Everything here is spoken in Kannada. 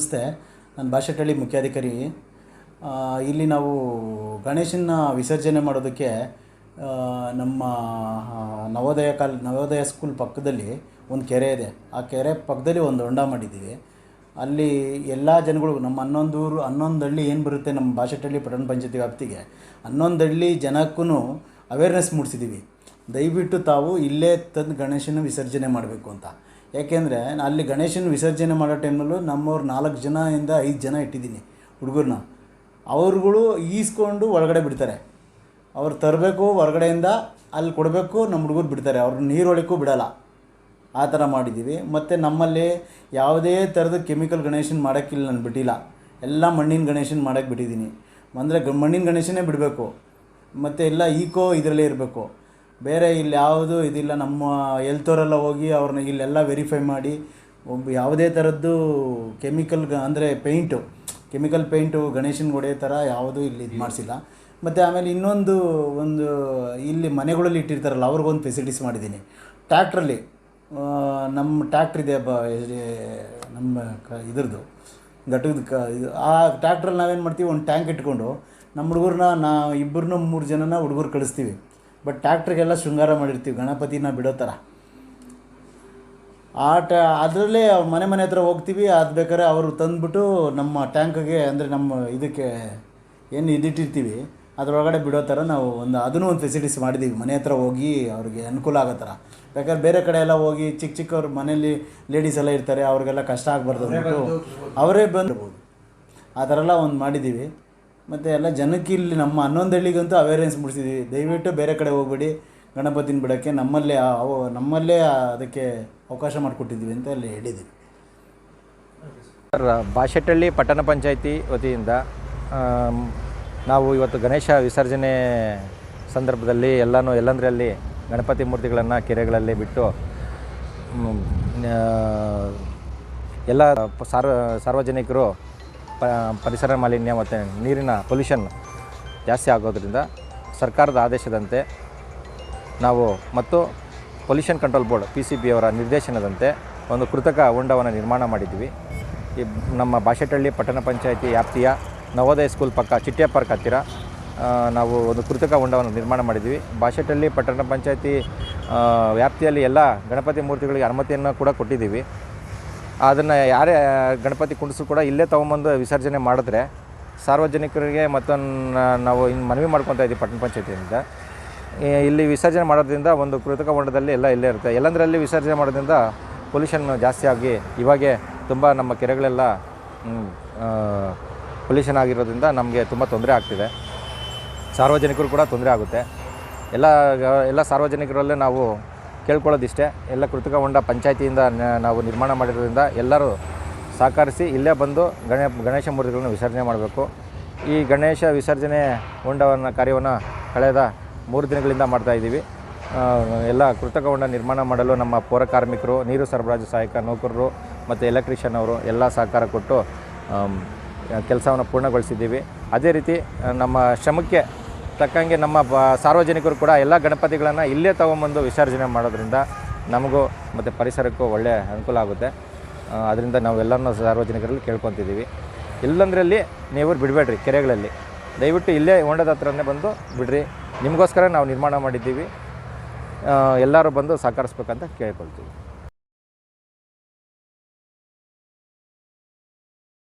ನಮಸ್ತೆ. ನಾನು ಭಾಷೆಟಳ್ಳಿ ಮುಖ್ಯಾಧಿಕಾರಿ. ಇಲ್ಲಿ ನಾವು ಗಣೇಶನ ವಿಸರ್ಜನೆ ಮಾಡೋದಕ್ಕೆ ನಮ್ಮ ನವೋದಯ ಸ್ಕೂಲ್ ಪಕ್ಕದಲ್ಲಿ ಒಂದು ಕೆರೆ ಇದೆ. ಆ ಕೆರೆ ಪಕ್ಕದಲ್ಲಿ ಒಂದು ಹೊಂಡ ಮಾಡಿದ್ದೀವಿ. ಅಲ್ಲಿ ಎಲ್ಲ ಜನಗಳು ನಮ್ಮ 11 ಹಳ್ಳಿ ಏನು ಬರುತ್ತೆ ನಮ್ಮ ಭಾಷೆಟಳ್ಳಿ ಪಟ್ಟಣ ಪಂಚಾಯತಿ ವ್ಯಾಪ್ತಿಗೆ, 11 ಹಳ್ಳಿ ಜನಕ್ಕೂ ಅವೇರ್ನೆಸ್ ಮೂಡಿಸಿದ್ದೀವಿ. ದಯವಿಟ್ಟು ತಾವು ಇಲ್ಲೇ ತಂದು ಗಣೇಶನ ವಿಸರ್ಜನೆ ಮಾಡಬೇಕು ಅಂತ. ಏಕೆಂದರೆ ಅಲ್ಲಿ ಗಣೇಶನ ವಿಸರ್ಜನೆ ಮಾಡೋ ಟೈಮಲ್ಲೂ ನಮ್ಮವ್ರು 4 ಜನದಿಂದ 5 ಜನ ಇಟ್ಟಿದ್ದೀನಿ ಹುಡುಗರನ್ನ. ಅವ್ರುಗಳು ಈಸ್ಕೊಂಡು ಒಳಗಡೆ ಬಿಡ್ತಾರೆ. ಅವ್ರು ತರಬೇಕು ಹೊರಗಡೆಯಿಂದ, ಅಲ್ಲಿ ಕೊಡಬೇಕು, ನಮ್ಮ ಹುಡುಗರು ಬಿಡ್ತಾರೆ. ಅವ್ರನ್ನ ನೀರೊಳಕ್ಕೂ ಬಿಡೋಲ್ಲ. ಆ ಥರ ಮಾಡಿದ್ದೀವಿ. ಮತ್ತು ನಮ್ಮಲ್ಲಿ ಯಾವುದೇ ಥರದ ಕೆಮಿಕಲ್ ಗಣೇಶನ ಮಾಡೋಕ್ಕಿಲ್ಲ, ನಾನು ಬಿಟ್ಟಿಲ್ಲ. ಎಲ್ಲ ಮಣ್ಣಿನ ಗಣೇಶನ ಮಾಡೋಕ್ಕೆ ಬಿಟ್ಟಿದ್ದೀನಿ. ಅಂದರೆ ಮಣ್ಣಿನ ಗಣೇಶನೇ ಬಿಡಬೇಕು. ಮತ್ತು ಎಲ್ಲ ಇದರಲ್ಲೇ ಇರಬೇಕು. ಬೇರೆ ಇಲ್ಲಿ ಯಾವುದು ಇದಿಲ್ಲ. ನಮ್ಮ ಹೆಲ್ತವರೆಲ್ಲ ಹೋಗಿ ಅವ್ರನ್ನ ಇಲ್ಲೆಲ್ಲ ವೆರಿಫೈ ಮಾಡಿ ಯಾವುದೇ ಥರದ್ದು ಅಂದರೆ ಕೆಮಿಕಲ್ ಪೇಂಟು ಗಣೇಶನ್ಗೆ ಹೊಡೆಯೋ ಥರ ಯಾವುದೂ ಇಲ್ಲಿ ಇದು ಮಾಡಿಸಿಲ್ಲ. ಮತ್ತು ಆಮೇಲೆ ಒಂದು ಇಲ್ಲಿ ಮನೆಗಳಲ್ಲಿ ಇಟ್ಟಿರ್ತಾರಲ್ಲ, ಅವ್ರಿಗೊಂದು ಫೆಸಿಲಿಟೀಸ್ ಮಾಡಿದ್ದೀನಿ. ಟ್ಯಾಕ್ಟ್ರಲ್ಲಿ ನಮ್ಮ ಟ್ಯಾಕ್ಟ್ರ್ ಇದೆ, ನಮ್ಮ ಇದ್ರದ್ದು ಘಟಕದ ಇದು. ಆ ಟ್ಯಾಕ್ಟ್ರಲ್ಲಿ ನಾವೇನು ಮಾಡ್ತೀವಿ, ಒಂದು ಟ್ಯಾಂಕ್ ಇಟ್ಕೊಂಡು ನಮ್ಮ ಹುಡುಗರನ್ನ ಇಬ್ಬರನ್ನೂ 3 ಜನನ ಹುಡುಗರು ಕಳಿಸ್ತೀವಿ. ಬಟ್ ಟ್ಯಾಕ್ಟ್ರಿಗೆಲ್ಲ ಶೃಂಗಾರ ಮಾಡಿರ್ತೀವಿ ಗಣಪತಿನ ಬಿಡೋ ಥರ. ಅದರಲ್ಲೇ ಅವ್ರ ಮನೆ ಹತ್ರ ಹೋಗ್ತೀವಿ. ಅದು ಬೇಕಾದ್ರೆ ಅವರು ತಂದುಬಿಟ್ಟು ನಮ್ಮ ಟ್ಯಾಂಕಿಗೆ, ಅಂದರೆ ನಮ್ಮ ಇದಕ್ಕೆ ಏನು ಇದಿಟ್ಟಿರ್ತೀವಿ ಅದರೊಳಗಡೆ ಬಿಡೋ ಥರ ನಾವು ಅದನ್ನೂ ಒಂದು ಫೆಸಿಲಿಟೀಸ್ ಮಾಡಿದ್ದೀವಿ. ಮನೆ ಹತ್ರ ಹೋಗಿ ಅವ್ರಿಗೆ ಅನುಕೂಲ ಆಗೋ ಥರ. ಬೇಕಾದ್ರೆ ಬೇರೆ ಕಡೆ ಎಲ್ಲ ಹೋಗಿ ಚಿಕ್ಕವ್ರ ಮನೇಲಿ ಲೇಡೀಸ್ ಎಲ್ಲ ಇರ್ತಾರೆ, ಅವ್ರಿಗೆಲ್ಲ ಕಷ್ಟ ಆಗಬಾರ್ದು ಅಂದ್ಬಿಟ್ಟು ಅವರೇ ಬಂದಿರ್ಬೋದು. ಆ ಥರ ಎಲ್ಲ ಒಂದು ಮಾಡಿದ್ದೀವಿ. ಮತ್ತು ಎಲ್ಲ ಜನಕ್ಕೆ ಇಲ್ಲಿ ನಮ್ಮ 11 ಹಳ್ಳಿಗಂತೂ ಅವೇರ್ನೆಸ್ ಮೂಡಿಸಿದ್ದೀವಿ. ದಯವಿಟ್ಟು ಬೇರೆ ಕಡೆ ಹೋಗ್ಬೇಡಿ ಗಣಪತಿನ ಬಿಡೋಕ್ಕೆ, ನಮ್ಮಲ್ಲೇ ಅದಕ್ಕೆ ಅವಕಾಶ ಮಾಡಿಕೊಟ್ಟಿದ್ದೀವಿ ಅಂತ ಅಲ್ಲಿ ಹೇಳಿದ್ದೀವಿ. ಸರ್, ಭಾಷೆಟಳ್ಳಿ ಪಟ್ಟಣ ಪಂಚಾಯತಿ ವತಿಯಿಂದ ನಾವು ಇವತ್ತು ಗಣೇಶ ವಿಸರ್ಜನೆ ಸಂದರ್ಭದಲ್ಲಿ ಎಲ್ಲಂದರಲ್ಲಿ ಗಣಪತಿ ಮೂರ್ತಿಗಳನ್ನು ಕೆರೆಗಳಲ್ಲಿ ಬಿಟ್ಟು ಎಲ್ಲ ಸಾರ್ವಜನಿಕರು ಪರಿಸರ ಮಾಲಿನ್ಯ ಮತ್ತು ನೀರಿನ ಪೊಲ್ಯೂಷನ್ ಜಾಸ್ತಿ ಆಗೋದ್ರಿಂದ ಸರ್ಕಾರದ ಆದೇಶದಂತೆ ನಾವು ಮತ್ತು ಪೊಲ್ಯೂಷನ್ ಕಂಟ್ರೋಲ್ ಬೋರ್ಡ್ PCB ಅವರ ನಿರ್ದೇಶನದಂತೆ ಒಂದು ಕೃತಕ ಹೊಂಡವನ್ನು ನಿರ್ಮಾಣ ಮಾಡಿದ್ವಿ. ಈ ನಮ್ಮ ಭಾಷೆಟಳ್ಳಿ ಪಟ್ಟಣ ಪಂಚಾಯತಿ ವ್ಯಾಪ್ತಿಯ ನವೋದಯ ಸ್ಕೂಲ್ ಪಕ್ಕ ಚಿಟ್ಟೆ ಪಾರ್ಕ್ ಹತ್ತಿರ ನಾವು ಒಂದು ಕೃತಕ ಹೊಂಡವನ್ನು ನಿರ್ಮಾಣ ಮಾಡಿದ್ವಿ. ಭಾಷೆಟಳ್ಳಿ ಪಟ್ಟಣ ಪಂಚಾಯತಿ ವ್ಯಾಪ್ತಿಯಲ್ಲಿ ಎಲ್ಲ ಗಣಪತಿ ಮೂರ್ತಿಗಳಿಗೆ ಅನುಮತಿಯನ್ನು ಕೂಡ ಕೊಟ್ಟಿದ್ದೀವಿ. ಅದನ್ನು ಯಾರೇ ಗಣಪತಿ ಕುಂಡಿಸು ಕೂಡ ಇಲ್ಲೇ ತೊಗೊಂಬಂದು ವಿಸರ್ಜನೆ ಮಾಡಿದ್ರೆ ಸಾರ್ವಜನಿಕರಿಗೆ ಮತ್ತೊಂದು ನಾವು ಮನವಿ ಮಾಡ್ಕೊತಾ ಇದ್ದೀವಿ ಪಟ್ಟಣ ಪಂಚಾಯತಿಯಿಂದ. ಇಲ್ಲಿ ವಿಸರ್ಜನೆ ಮಾಡೋದ್ರಿಂದ ಒಂದು ಕೃತಕ ಹೊಂಡದಲ್ಲಿ ಇಲ್ಲೇ ಇರುತ್ತೆ. ಎಲ್ಲಂದರಲ್ಲಿ ವಿಸರ್ಜನೆ ಮಾಡೋದ್ರಿಂದ ಪೊಲ್ಯೂಷನ್ ಜಾಸ್ತಿ ಆಗಿ ಇವಾಗೆ ತುಂಬ ನಮ್ಮ ಕೆರೆಗಳೆಲ್ಲ ಪೊಲ್ಯೂಷನ್ ಆಗಿರೋದ್ರಿಂದ ನಮಗೆ ತುಂಬ ತೊಂದರೆ ಆಗ್ತಿದೆ. ಸಾರ್ವಜನಿಕರು ಕೂಡ ತೊಂದರೆ ಆಗುತ್ತೆ. ಎಲ್ಲ ಸಾರ್ವಜನಿಕರಲ್ಲೇ ನಾವು ಕೇಳ್ಕೊಳ್ಳೋದಿಷ್ಟೇ, ಎಲ್ಲ ಕೃತಕ ಹೊಂಡ ಪಂಚಾಯತಿಯಿಂದ ನಾವು ನಿರ್ಮಾಣ ಮಾಡಿರೋದ್ರಿಂದ ಎಲ್ಲರೂ ಸಹಕರಿಸಿ ಇಲ್ಲೇ ಬಂದು ಗಣೇಶ ಮೂರ್ತಿಗಳನ್ನು ವಿಸರ್ಜನೆ ಮಾಡಬೇಕು. ಈ ಗಣೇಶ ವಿಸರ್ಜನೆ ಕಾರ್ಯವನ್ನು ಕಳೆದ 3 ದಿನಗಳಿಂದ ಮಾಡ್ತಾಯಿದ್ದೀವಿ. ಎಲ್ಲ ಕೃತಕ ಹೊಂಡ ನಿರ್ಮಾಣ ಮಾಡಲು ನಮ್ಮ ಪೌರ ಕಾರ್ಮಿಕರು, ನೀರು ಸರಬರಾಜು ಸಹಾಯಕ ನೌಕರರು ಮತ್ತು ಎಲೆಕ್ಟ್ರಿಷಿಯನ್ ಅವರು ಎಲ್ಲ ಸಹಕಾರ ಕೊಟ್ಟು ಕೆಲಸವನ್ನು ಪೂರ್ಣಗೊಳಿಸಿದ್ದೀವಿ. ಅದೇ ರೀತಿ ನಮ್ಮ ಶ್ರಮಕ್ಕೆ ತಕ್ಕಂಗೆ ನಮ್ಮ ಸಾರ್ವಜನಿಕರು ಕೂಡ ಎಲ್ಲ ಗಣಪತಿಗಳನ್ನು ಇಲ್ಲೇ ತೊಗೊಂಬಂದು ವಿಸರ್ಜನೆ ಮಾಡೋದ್ರಿಂದ ನಮಗೂ ಮತ್ತು ಪರಿಸರಕ್ಕೂ ಒಳ್ಳೆಯ ಅನುಕೂಲ ಆಗುತ್ತೆ. ಅದರಿಂದ ನಾವೆಲ್ಲರನ್ನೂ ಸಾರ್ವಜನಿಕರಲ್ಲಿ ಕೇಳ್ಕೊತಿದ್ದೀವಿ, ಎಲ್ಲಂದ್ರಲ್ಲಿ ನೀವು ಬಿಡಬೇಡ್ರಿ ಕೆರೆಗಳಲ್ಲಿ. ದಯವಿಟ್ಟು ಇಲ್ಲೇ ಹೊಂಡದ ಹತ್ರನೇ ಬಂದು ಬಿಡ್ರಿ. ನಿಮಗೋಸ್ಕರ ನಾವು ನಿರ್ಮಾಣ ಮಾಡಿದ್ದೀವಿ. ಎಲ್ಲರೂ ಬಂದು ಸಹಕರಿಸ್ಬೇಕಂತ ಕೇಳ್ಕೊಳ್ತೀವಿ.